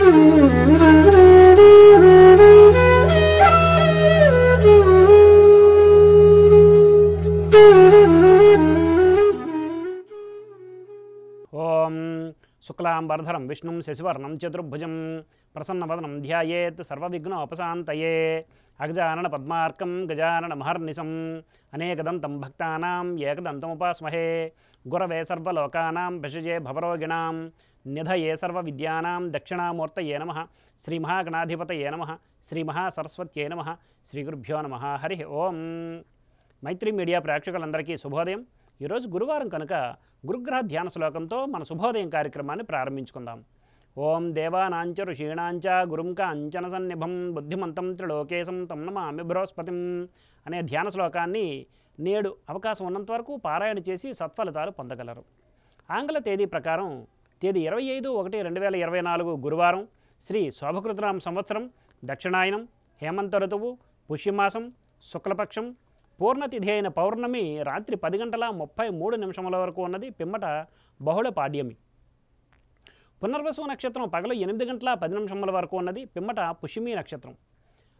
ఓం శుక్లాంబరధరం విష్ణుం శశివర్ణం చతుర్భుజం ప్రసన్నవదనం ధ్యాయేత్ సర్వవిఘ్నోపశాంతయే అగజానన పద్మార్కం గజానన మహర్నిశం అనేకదంతం భక్తానాం ఏకదంతముపాస్మహే గురవే సర్వలోకానాం భిషజే భవరోగిణాం నిధయే సర్వవిద్యానాం దక్షిణామూర్తయే నమః శ్రీమహాగణాధిపతయే నమః శ్రీమహాసరస్వత్యై నమః శ్రీగురుభ్యో నమః హరి ఓం. మైత్రి మీడియా ప్రేక్షకులందరికీ శుభోదయం. ఈరోజు గురువారం కనుక గురుగ్రహ ధ్యాన శ్లోకంతో మన శుభోదయం కార్యక్రమాన్ని ప్రారంభించుకుందాం. ఓం దేవానాంచ ఋషీణాంచ గురుం కాంచన సన్నిభం బుద్ధిమంతం త్రిలోకేశం తం నమామి బృహస్పతిం అనే ధ్యాన శ్లోకాన్ని నేడు అవకాశం ఉన్నంత వరకు పారాయణ చేసి సత్ఫలితాలు పొందగలరు. ఆంగ్ల తేదీ ప్రకారం తేదీ 25/1/2024 గురువారం, శ్రీ శోభకృతనామ సంవత్సరం, దక్షిణాయనం, హేమంత ఋతువు, పుష్యమాసం, శుక్లపక్షం, పూర్ణతిథి అయిన పౌర్ణమి రాత్రి 10:33 వరకు ఉన్నది. పిమ్మట బహుళ పాడ్యమి. పునర్వసు నక్షత్రం పగలు 8:10 వరకు ఉన్నది. పిమ్మట పుష్యమి నక్షత్రం.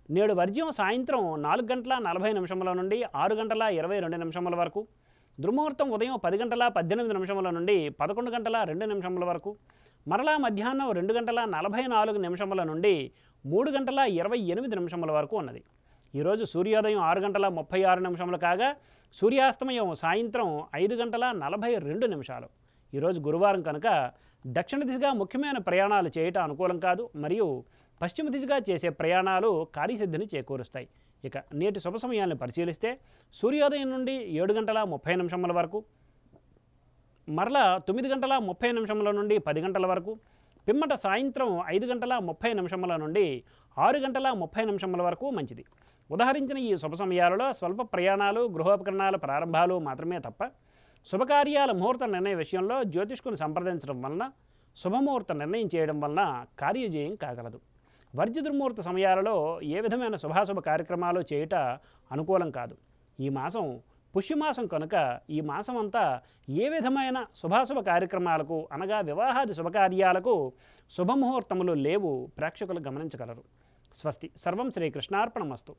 నేడు వర్జ్యం సాయంత్రం 4:40 నుండి 6:22 వరకు. దుర్ముహూర్తం ఉదయం 10:18 నుండి 11:02 వరకు. మరలా మధ్యాహ్నం 2:44 నుండి 3:28 వరకు ఉన్నది. ఈరోజు సూర్యోదయం 6:36 కాగా సూర్యాస్తమయం సాయంత్రం 5:42. ఈరోజు గురువారం కనుక దక్షిణ దిశగా ముఖ్యమైన ప్రయాణాలు చేయటం అనుకూలం కాదు. మరియు పశ్చిమ దిశగా చేసే ప్రయాణాలు కార్యసిద్ధిని చేకూరుస్తాయి. ఇక నేటి శుభ సమయాన్ని పరిశీలిస్తే సూర్యోదయం నుండి 7:30 వరకు, మరలా 9:30 నుండి 10 గంటల వరకు, పిమ్మట సాయంత్రం 5:30 నుండి 6:30 వరకు మంచిది. ఉదాహరించిన ఈ శుభ సమయాలలో స్వల్ప ప్రయాణాలు, గృహోపకరణాల ప్రారంభాలు మాత్రమే తప్ప శుభకార్యాల ముహూర్త నిర్ణయ విషయంలో జ్యోతిష్కుని సంప్రదించడం వలన, శుభముహూర్త నిర్ణయం చేయడం వలన కార్యజయం కాగలదు. వర్జ్య దుర్ముహూర్త సమయాలలో ఏ విధమైన శుభాశుభ కార్యక్రమాలు చేయుట అనుకూలం కాదు. ఈ మాసం పుష్యమాసం కనుక ఈ మాసం అంతా ఏ విధమైన శుభాశుభ కార్యక్రమాలకు అనగా వివాహాది శుభకార్యాలకు శుభముహూర్తములు లేవు. ప్రేక్షకులు గమనించగలరు. స్వస్తి. సర్వం శ్రీకృష్ణార్పణమస్తు.